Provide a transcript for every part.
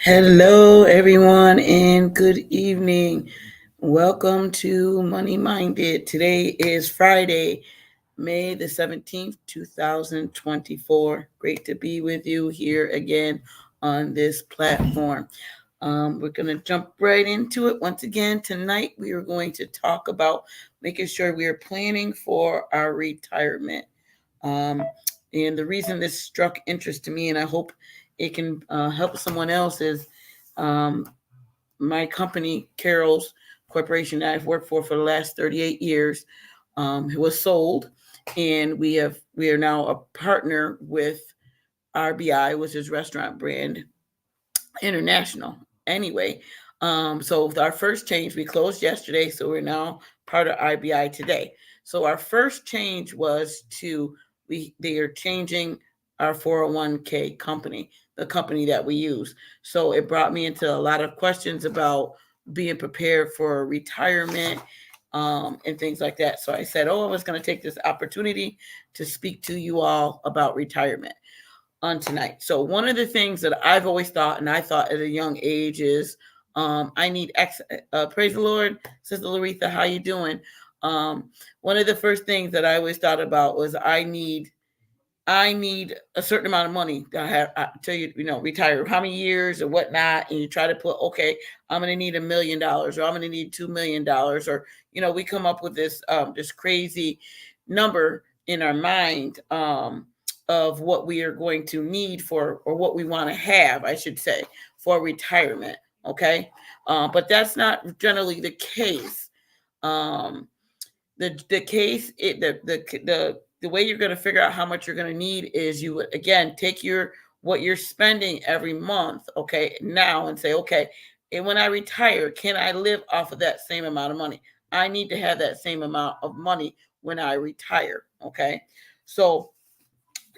Hello, everyone, and good evening. Welcome to Money Minded. Today is Friday, May the 17th, 2024. Great to be with you here again on this platform. We're going to jump right into it. Once again, tonight we are going to talk about making sure we are planning for our retirement. Um, and the reason this struck interest to me, and I hope it can help someone else, is um, my company, Carol's Corporation, that I've worked for the last 38 years. It was sold, and we are now a partner with RBI, which is Restaurant Brand International. Anyway, so our first change, we closed yesterday, so we're now part of RBI today. So our first change was to they are changing our 401k company, the company that we use. So it brought me into a lot of questions about being prepared for retirement and things like that. So I said, I was going to take this opportunity to speak to you all about retirement on tonight. So one of the things that I've always thought, and I thought at a young age, is I need praise the Lord, Sister Laretha, how you doing? One of the first things that I always thought about was I need a certain amount of money that I tell you, retire how many years or whatnot, and you try to put, okay, I'm going to need $1 million, or I'm going to need $2 million, or we come up with this crazy number in our mind of what we are going to need for, or what we want to have, I should say, for retirement. Okay, but that's not generally the case. Um, the case it the way you're going to figure out how much you're going to need is you would again take your what you're spending every month, okay, now, and say, okay, and when I retire, can I live off of that same amount of money? I need to have that same amount of money when I retire. Okay, so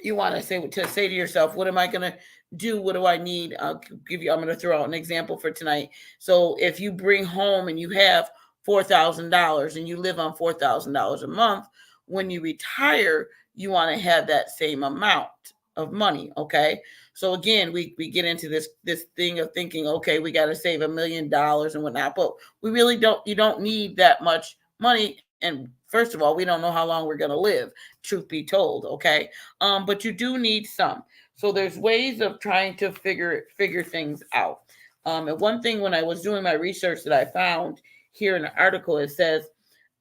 you want to say to yourself, what am I going to do? What do I need? I'm going to throw out an example for tonight. So if you bring home and you have $4,000 and you live on $4,000 a month, when you retire, you want to have that same amount of money. Okay, so again, we get into this thing of thinking, okay, we got to save $1 million and whatnot, but we really don't. You don't need that much money, and first of all, we don't know how long we're going to live, truth be told. Okay, but you do need some. So there's ways of trying to figure things out. And one thing, when I was doing my research, that I found here in the article, it says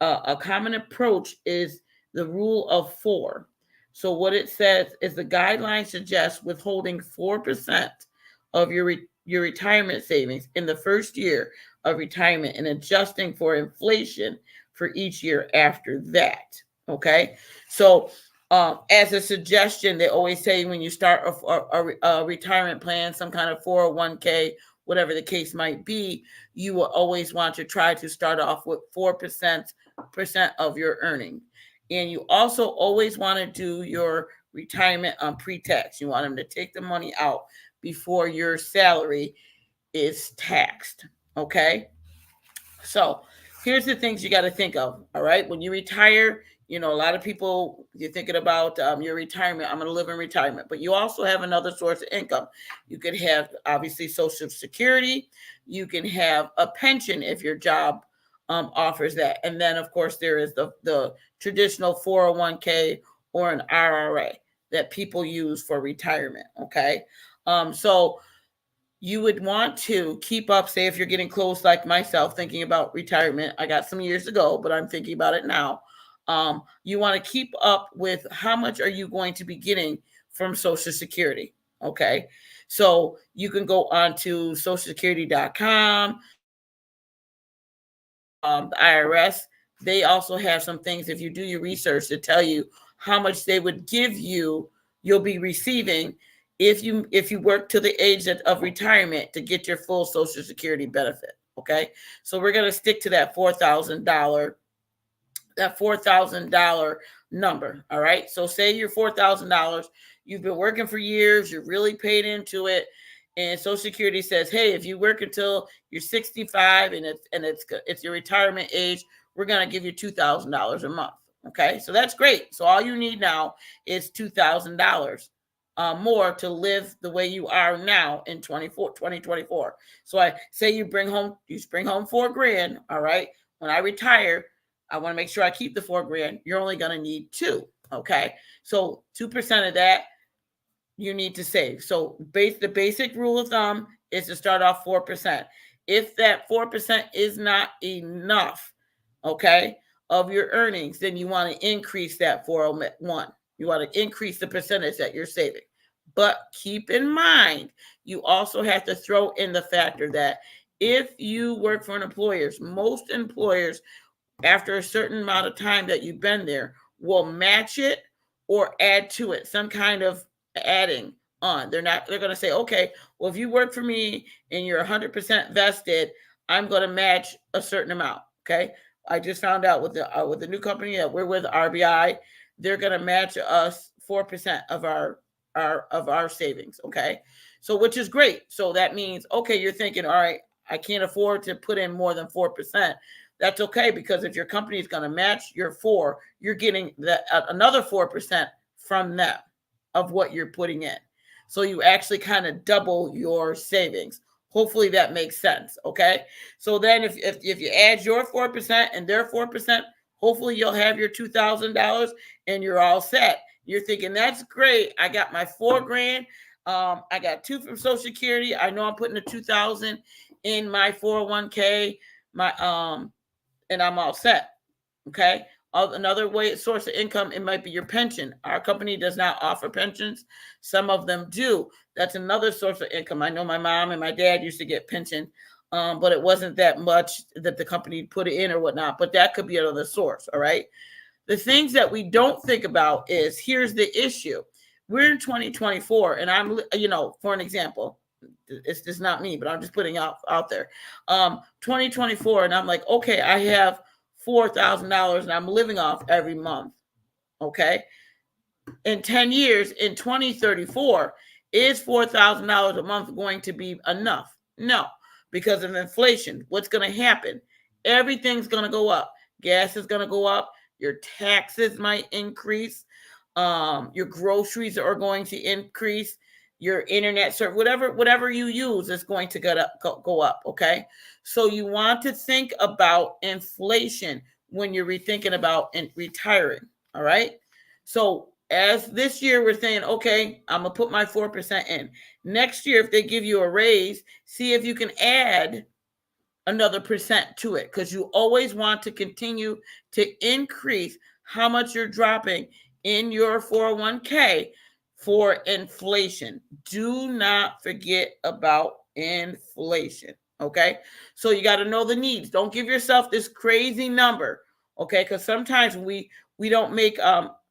a common approach is the rule of four. So what it says is the guideline suggests withholding 4% of your retirement savings in the first year of retirement and adjusting for inflation for each year after that. Okay, so as a suggestion, they always say when you start a retirement plan, some kind of 401k, whatever the case might be, you will always want to try to start off with 4% of your earning. And you also always want to do your retirement on pre-tax. You want them to take the money out before your salary is taxed. Okay, so here's the things you got to think of. All right, when you retire, a lot of people, you're thinking about your retirement. I'm going to live in retirement, but you also have another source of income. You could have, obviously, Social Security. You can have a pension if your job offers that, and then of course there is the traditional 401k or an IRA that people use for retirement. Okay, so you would want to keep up, say if you're getting close, like myself, thinking about retirement. I got some years ago, but I'm thinking about it now. You want to keep up with how much are you going to be getting from Social Security. Okay, so you can go on to socialsecurity.com. The IRS, they also have some things, if you do your research, to tell you how much they would give you, you'll be receiving if you work to the age of retirement to get your full Social Security benefit. Okay, so we're going to stick to that $4,000 number. All right, so say you're $4,000, you've been working for years, you're really paid into it, and Social Security says, hey, if you work until you're 65 and it's your retirement age, we're going to give you $2,000 a month. Okay, so that's great. So all you need now is $2,000 more to live the way you are now in 2024. So I say you bring home $4,000. All right. When I retire, I want to make sure I keep the $4,000. You're only going to need two. Okay. So 2% of that you need to save. So the basic rule of thumb is to start off 4%. If that 4% is not enough, okay, of your earnings, then you want to increase that 401. You want to increase the percentage that you're saving. But keep in mind, you also have to throw in the factor that if you work for an employer, most employers, after a certain amount of time that you've been there, will match it or add to it, some kind of adding on. They're going to say, okay, well, if you work for me and you're 100% vested, I'm going to match a certain amount. Okay. I just found out with the new company that we're with, RBI, they're going to match us 4% of our savings. Okay. So, which is great. So that means, okay, you're thinking, all right, I can't afford to put in more than 4%. That's okay, because if your company is going to match your 4, you're getting another 4% from them of what you're putting in. So you actually kind of double your savings. Hopefully that makes sense. Okay. So then if you add your 4% and their 4%, hopefully you'll have your $2,000 and you're all set. You're thinking, that's great. I got my $4,000. I got 2 from Social Security. I know I'm putting the 2,000 in my 401k, and I'm all set. Okay. Another source of income, it might be your pension. Our company does not offer pensions. Some of them do. That's another source of income. I know my mom and my dad used to get pension, but it wasn't that much that the company put it in or whatnot. But that could be another source. All right. The things that we don't think about is, here's the issue. We're in 2024, and I'm, for an example, it's just not me, but I'm just putting out there. 2024, and I'm like, okay, I have $4,000 and I'm living off every month. Okay. In 10 years, in 2034, is $4,000 a month going to be enough? No, because of inflation. What's going to happen? Everything's going to go up. Gas is going to go up. Your taxes might increase. Your groceries are going to increase. Your internet service, whatever you use is going to go up. Okay. So you want to think about inflation when you're rethinking about retiring. All right. So as this year, we're saying, okay, I'm going to put my 4% in. Next year, if they give you a raise, see if you can add another percent to it, because you always want to continue to increase how much you're dropping in your 401k for inflation. Do not forget about inflation. Okay. So you got to know the needs. Don't give yourself this crazy number. Okay. Because sometimes we don't make,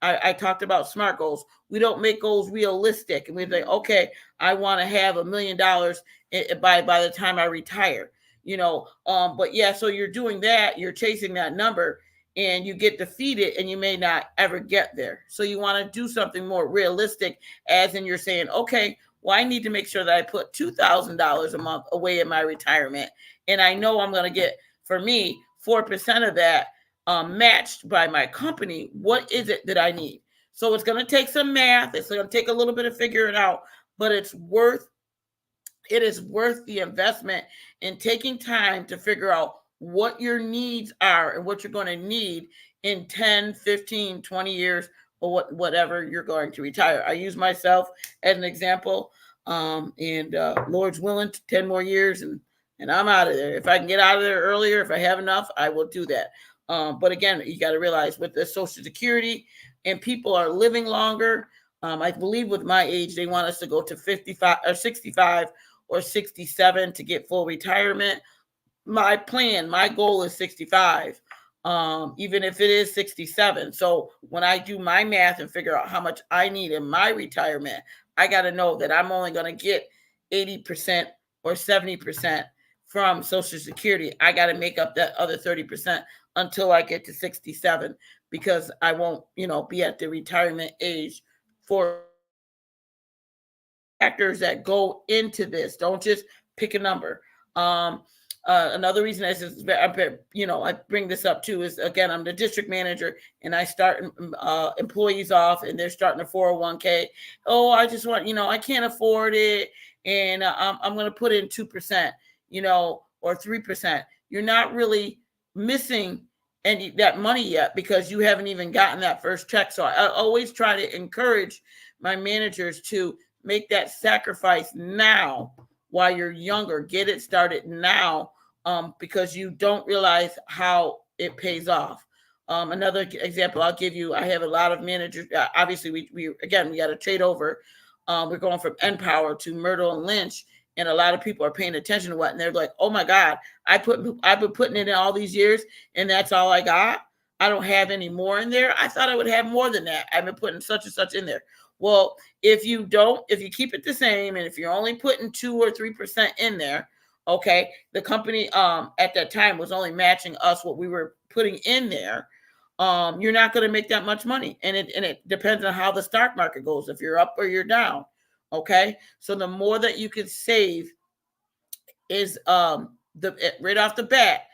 I talked about SMART goals. We don't make goals realistic. And we think, okay, I want to have $1 million by the time I retire. But yeah, so you're doing that, you're chasing that number, and you get defeated, and you may not ever get there. So you want to do something more realistic, as in you're saying, okay, well, I need to make sure that I put $2,000 a month away in my retirement, and I know I'm going to get, for me, 4% of that matched by my company. What is it that I need? So it's going to take some math. It's going to take a little bit of figuring out, but it is worth the investment in taking time to figure out what your needs are and what you're going to need in 10, 15, 20 years, or whatever you're going to retire. I use myself as an example, and Lord's willing, 10 more years and I'm out of there. If I can get out of there earlier, if I have enough, I will do that. But again, you got to realize with the Social Security, and people are living longer. I believe with my age, they want us to go to 55 or 65 or 67 to get full retirement. My goal is 65, even if it is 67. So when I do my math and figure out how much I need in my retirement, I got to know that I'm only going to get 80% or 70% from Social Security. I got to make up that other 30% until I get to 67, because I won't, be at the retirement age. For factors that go into this, don't just pick a number. Another reason I bring this up too is, again, I'm the district manager and I start employees off and they're starting a 401k. Oh, I just want, I can't afford it. And I'm going to put in 2%, or 3%. You're not really missing that money yet because you haven't even gotten that first check. So I always try to encourage my managers to make that sacrifice now while you're younger. Get it started now, because you don't realize how it pays off. Another example I'll give you, I have a lot of managers. Obviously, we got to trade over. We're going from Empower to Myrtle and Lynch, and a lot of people are paying attention to what, and they're like, "Oh my God, I've been putting it in all these years, and that's all I got. I don't have any more in there. I thought I would have more than that. I've been putting such and such in there." Well, if you keep it the same, and if you're only putting 2 or 3% in there, okay, the company at that time was only matching us what we were putting in there. You're not going to make that much money, and it depends on how the stock market goes, if you're up or you're down. Okay, so the more that you can save is right off the bat,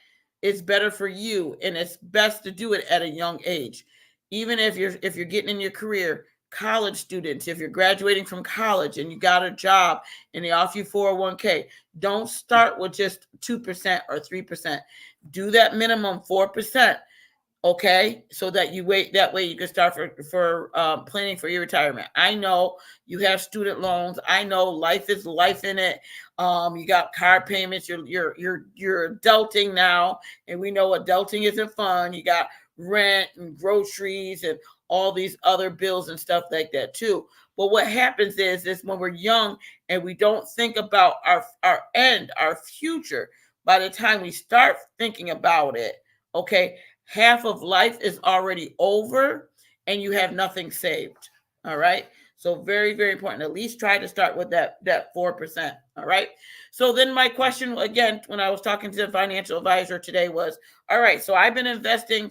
it's better for you, and it's best to do it at a young age. Even if you're getting in your career, college students, if you're graduating from college and you got a job and they offer you 401k, don't start with just 2% or 3%. Do that minimum 4%. Okay, so that you wait, that way you can start for planning for your retirement. I know you have student loans. I know life is life in it. You got car payments. You're adulting now, and we know adulting isn't fun. You got rent and groceries and all these other bills and stuff like that too. But what happens is when we're young and we don't think about our end, our future, by the time we start thinking about it, okay, half of life is already over and you have nothing saved. All right. So very, very important. At least try to start with that 4%. All right. So then my question again, when I was talking to the financial advisor today was, all right, so I've been investing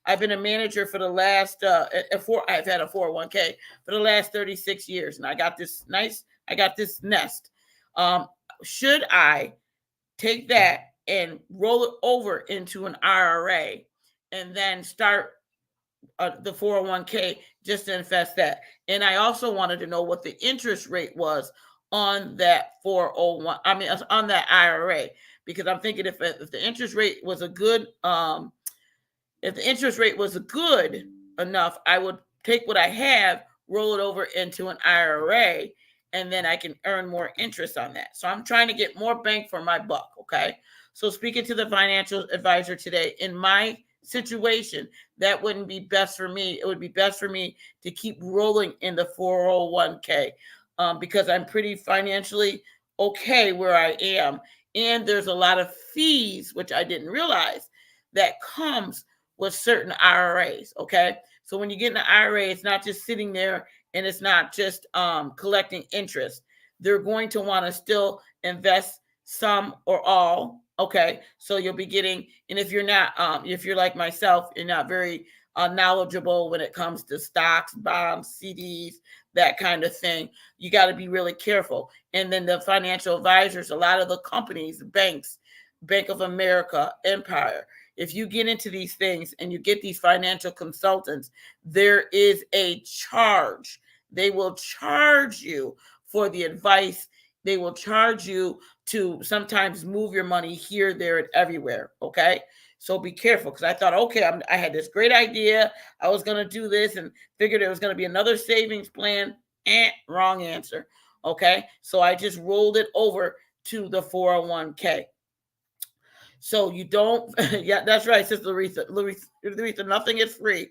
I've been a manager for the last, I've had a 401k for the last 36 years. And I got this nest. Should I take that and roll it over into an IRA and then start the 401k just to invest that? And I also wanted to know what the interest rate was on that on that IRA, because I'm thinking if the interest rate was good enough, I would take what I have, roll it over into an IRA, and then I can earn more interest on that. So I'm trying to get more bang for my buck. Okay. So speaking to the financial advisor today, in my situation, that wouldn't be best for me. It would be best for me to keep rolling in the 401k, because I'm pretty financially okay where I am. And there's a lot of fees, which I didn't realize, that comes with certain IRAs. Okay. So when you get an IRA, it's not just sitting there and it's not just collecting interest. They're going to want to still invest some or all. Okay. So you'll be getting, and if you're not, if you're like myself, you're not very knowledgeable when it comes to stocks, bonds, CDs, that kind of thing, you got to be really careful. And then the financial advisors, a lot of the companies, banks, Bank of America, Empire, if you get into these things and you get these financial consultants, there is a charge. They will charge you for the advice. They will charge you to sometimes move your money here, there, and everywhere. Okay. So be careful, because I thought, okay, I had this great idea. I was going to do this and figured it was going to be another savings plan. Wrong answer. Okay. So I just rolled it over to the 401k. So you don't, yeah, that's right, Sister Larissa, nothing is free.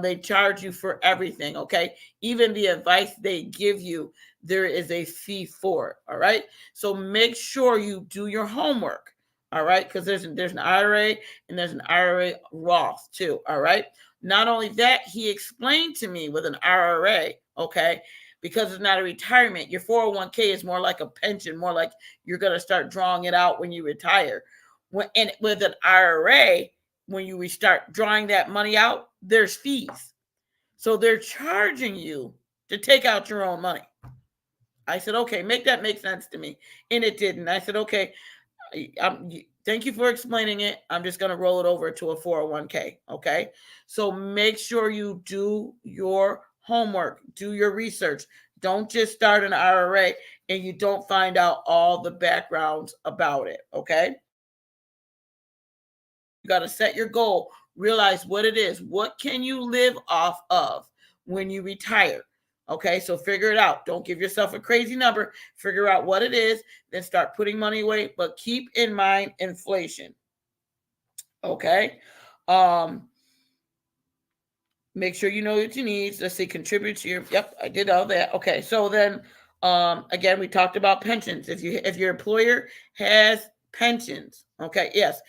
They charge you for everything, okay? Even the advice they give you, there is a fee for it, all right? So make sure you do your homework, all right? Because there's an IRA and there's an IRA Roth too, all right? Not only that, he explained to me with an IRA, okay? Because it's not a retirement, your 401k is more like a pension, more like you're going to start drawing it out when you retire. With an IRA, when you start drawing that money out, there's fees. So they're charging you to take out your own money. I said, okay, make that make sense to me. And it didn't. I said, okay, thank you for explaining it. I'm just going to roll it over to a 401k. Okay. So make sure you do your homework, do your research. Don't just start an IRA and you don't find out all the backgrounds about it. Okay. You got to set your goal, realize what it is. What can you live off of when you retire? Okay, so figure it out. Don't give yourself a crazy number. Figure out what it is, then start putting money away, but keep in mind inflation. Okay. Um, make sure you know what you need. Let's see, contribute to your, yep, I did all that. Okay, so then again, we talked about pensions. If your employer has pensions, okay, yes,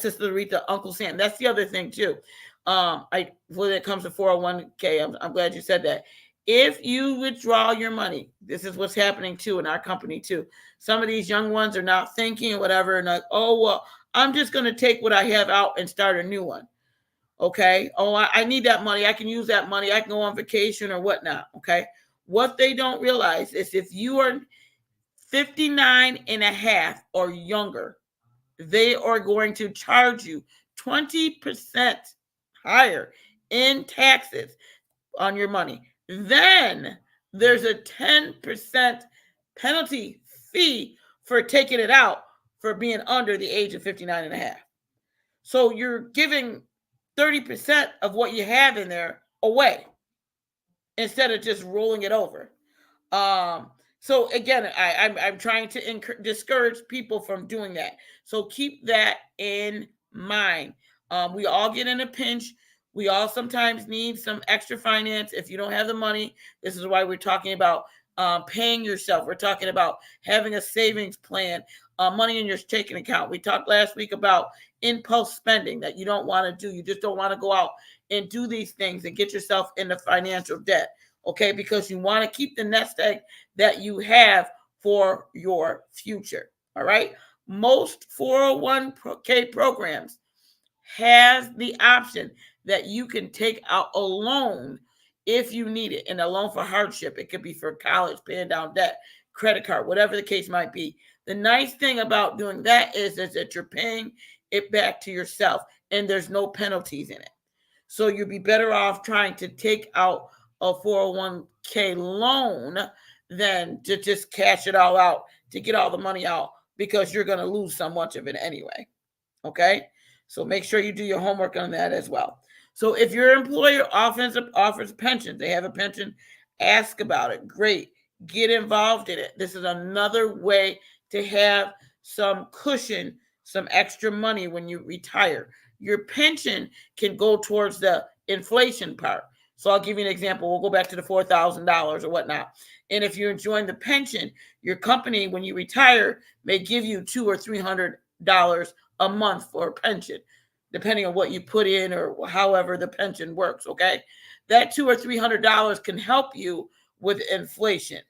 Sister Rita, Uncle Sam. That's the other thing too. When it comes to 401k, I'm glad you said that. If you withdraw your money, this is what's happening too in our company too. Some of these young ones are not thinking or whatever, and like, oh well, I'm just going to take what I have out and start a new one. Okay. Oh, I need that money. I can use that money. I can go on vacation or whatnot. Okay. What they don't realize is if you are 59 and a half or younger, they are going to charge you 20% higher in taxes on your money. Then there's a 10% penalty fee for taking it out for being under the age of 59 and a half. So you're giving 30% of what you have in there away instead of just rolling it over. So again, I'm trying to discourage people from doing that. So keep that in mind. We all get in a pinch. We all sometimes need some extra finance. If you don't have the money, this is why we're talking about paying yourself. We're talking about having a savings plan, money in your checking account. We talked last week about impulse spending that you don't want to do. You just don't want to go out and do these things and get yourself into financial debt. Okay, because you want to keep the nest egg that you have for your future. All right. Most 401k programs has the option that you can take out a loan if you need it, and a loan for hardship. It could be for college, paying down debt, credit card, whatever the case might be. The nice thing about doing that is that you're paying it back to yourself and there's no penalties in it. So you'd be better off trying to take out a 401k loan than to just cash it all out to get all the money out, because you're going to lose so much of it anyway. Okay. So make sure you do your homework on that as well. So if your employer offers pensions, they have a pension, ask about it. Great. Get involved in it. This is another way to have some cushion, some extra money when you retire. Your pension can go towards the inflation part. So I'll give you an example. We'll go back to the $4,000 or whatnot. And if you're enjoying the pension, your company, when you retire, may give you $200 or $300 a month for a pension, depending on what you put in or however the pension works. Okay. That $200 or $300 can help you with inflation.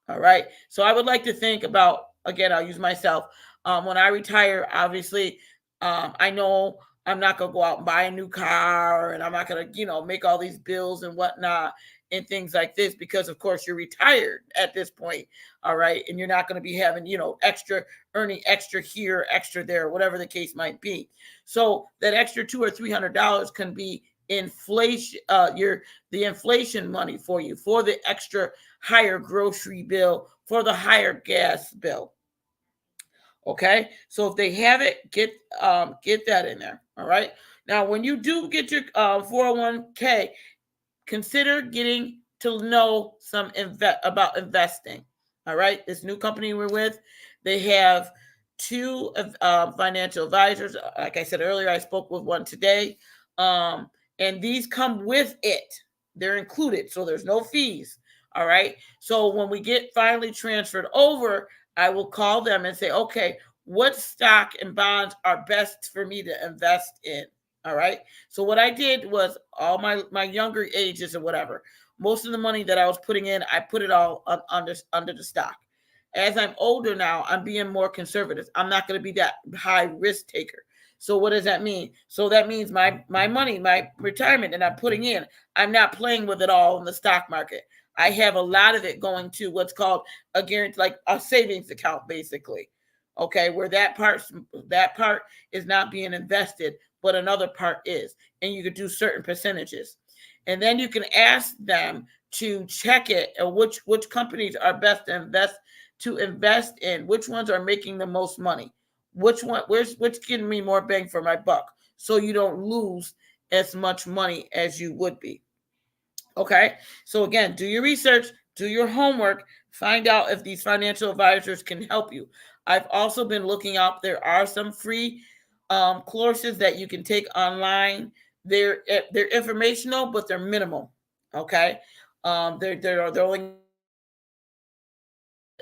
All right. So I would like to think about, again, I'll use myself. When I retire, obviously, I know I'm not going to go out and buy a new car, and I'm not going to, make all these bills and whatnot and things like this, because of course you're retired at this point. All right. And you're not going to be having, earning extra here, extra there, whatever the case might be. So that extra $200 or $300 can be inflation, the inflation money for you, for the extra higher grocery bill, for the higher gas bill. Okay, so if they have it, get that in there. All right. Now, when you do get your 401k, consider getting to know some about investing. All right. This new company we're with, they have two financial advisors. Like I said earlier, I spoke with one today. And these come with it. They're included. So there's no fees. All right. So when we get finally transferred over, I will call them and say, okay, what stock and bonds are best for me to invest in? All right. So what I did was all my younger ages or whatever, most of the money that I was putting in, I put it all under the stock. As I'm older now, I'm being more conservative. I'm not going to be that high risk taker. So what does that mean? So that means my money, my retirement that I'm putting in, I'm not playing with it all in the stock market. I have a lot of it going to what's called a guarantee, like a savings account, basically. Okay, where that part is not being invested, but another part is, and you could do certain percentages, and then you can ask them to check it, or which companies are best to invest in, which ones are making the most money, which getting me more bang for my buck, so you don't lose as much money as you would be. Okay, so again, do your research, do your homework, find out if these financial advisors can help you. I've also been looking up, there are some free courses that you can take online. They're informational, but they're minimal. Okay, they're only,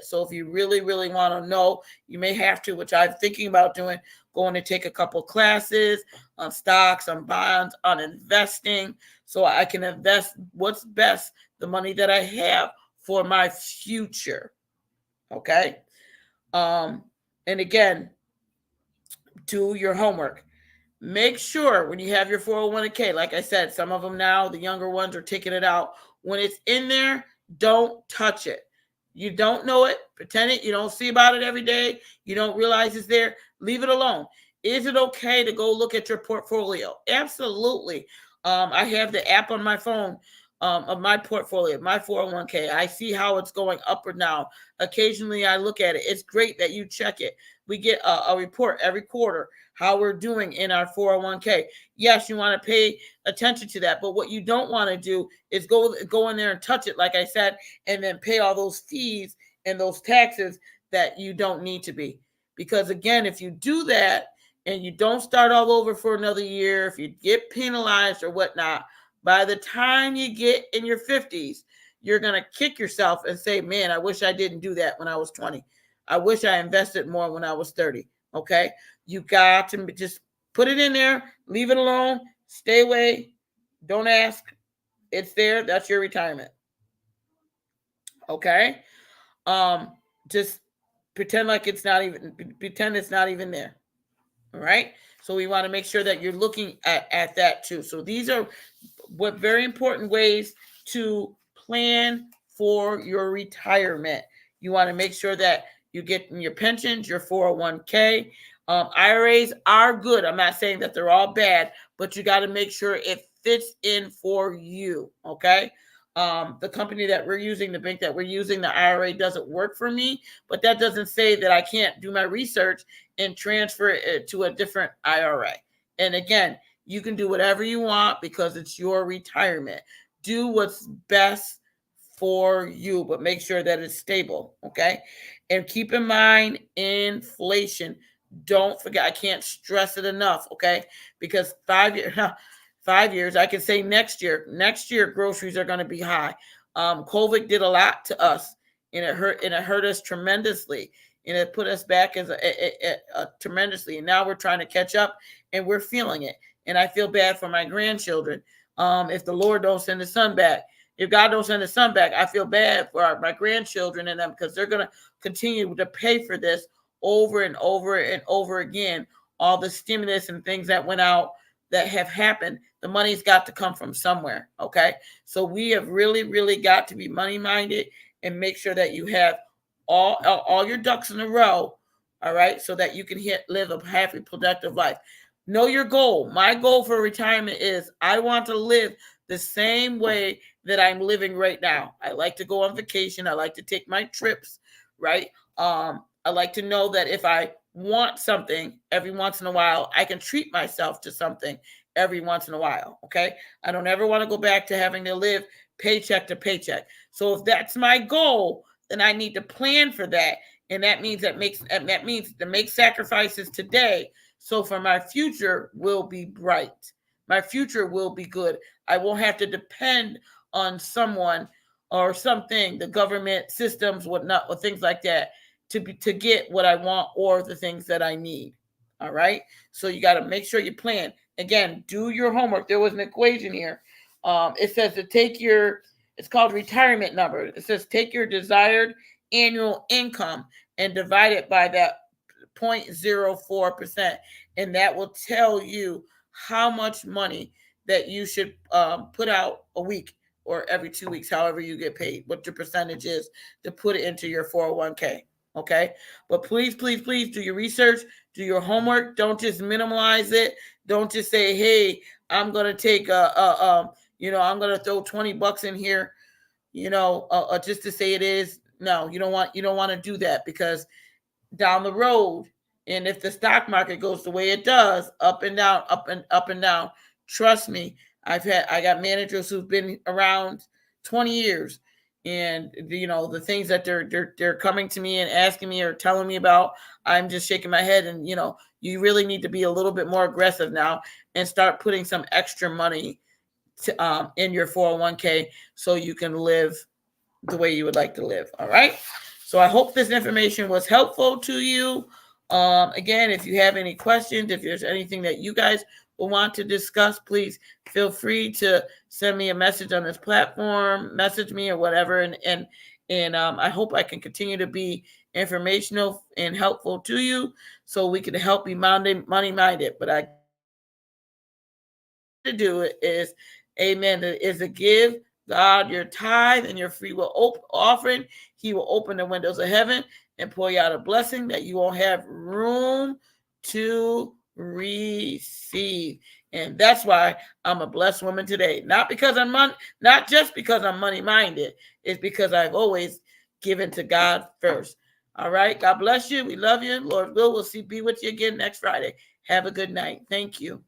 so if you really want to know, you may have to, which I'm thinking about doing, going to take a couple classes on stocks, on bonds, on investing, so I can invest what's best, the money that I have for my future. Okay. Um, and again, do your homework. Make sure when you have your 401k, like I said, some of them now, the younger ones are taking it out. When it's in there, don't touch it. You don't know it, pretend it, you don't see about it every day, you don't realize it's there, leave it alone. Is it okay to go look at your portfolio? Absolutely. I have the app on my phone of my portfolio, my 401k. I see how it's going up or down. Occasionally I look at it. It's great that you check it. We get a report every quarter how we're doing in our 401k. Yes, you want to pay attention to that, but what you don't want to do is go in there and touch it, like I said, and then pay all those fees and those taxes that you don't need to be. Because again, if you do that and you don't start all over for another year, if you get penalized or whatnot, by the time you get in your 50s, you're going to kick yourself and say, man, I wish I didn't do that when I was 20. I wish I invested more when I was 30. Okay. You got to just put it in there, leave it alone, stay away, don't ask. It's there. That's your retirement. Okay. Um, just pretend like pretend it's not even there. All right. So we want to make sure that you're looking at that too. So these are what very important ways to plan for your retirement. You want to make sure that you get your pensions, your 401k. IRAs are good. I'm not saying that they're all bad, but you got to make sure it fits in for you. Okay. The company that we're using, the bank that we're using, the IRA doesn't work for me, but that doesn't say that I can't do my research and transfer it to a different IRA. And again, you can do whatever you want because it's your retirement. Do what's best for you, but make sure that it's stable. Okay. And keep in mind inflation. Don't forget, I can't stress it enough. Okay. Because 5 years, 5 years, I can say next year, groceries are going to be high. COVID did a lot to us, and it hurt us tremendously, and it put us back as tremendously. And now we're trying to catch up, and we're feeling it. And I feel bad for my grandchildren. If the Lord don't send the sun back, if God don't send the sun back, I feel bad for my grandchildren and them, because they're going to continue to pay for this over and over and over again. All the stimulus and things that went out that have happened, the money's got to come from somewhere. Okay. So we have really got to be money minded and make sure that you have all your ducks in a row. All right. So that you can live a happy, productive life. Know your goal. My goal for retirement is I want to live the same way that I'm living right now. I like to go on vacation. I like to take my trips, right? I like to know that if I want something every once in a while, I can treat myself to something every once in a while. Okay. I don't ever want to go back to having to live paycheck to paycheck. So if that's my goal, then I need to plan for that. And that means that means to make sacrifices today. So for my future will be bright. My future will be good. I won't have to depend on someone or something, the government systems, whatnot, or things like that, to get what I want or the things that I need. All right. So you got to make sure you plan. Again, do your homework. There was an equation here. It says to take it's called retirement number. It says take your desired annual income and divide it by that 0.04%. And that will tell you how much money that you should put out a week or every 2 weeks, however you get paid, what your percentage is to put it into your 401k. Okay. But please, please, please do your research, do your homework. Don't just minimize it. Don't just say, hey, I'm going to take I'm going to throw $20 in here, just to say it is. No, you don't want to do that, because down the road, and if the stock market goes the way it does, up and down, up and down, trust me, I got managers who've been around 20 years, and the things that they're coming to me and asking me or telling me about, I'm just shaking my head. And you really need to be a little bit more aggressive now and start putting some extra money in your 401k, so you can live the way you would like to live. All right. So I hope this information was helpful to you. Again, if you have any questions, if there's anything that you guys will want to discuss, please feel free to send me a message on this platform, message me or whatever. And I hope I can continue to be informational and helpful to you, so we can help you money minded. But I to do it is, amen, is to give God your tithe and your free will offering. He will open the windows of heaven and pour you out a blessing that you won't have room to receive. And that's why I'm a blessed woman today. Not just because I'm money minded. It's because I've always given to God first. All right. God bless you. We love you. Lord will, be with you again next Friday. Have a good night. Thank you.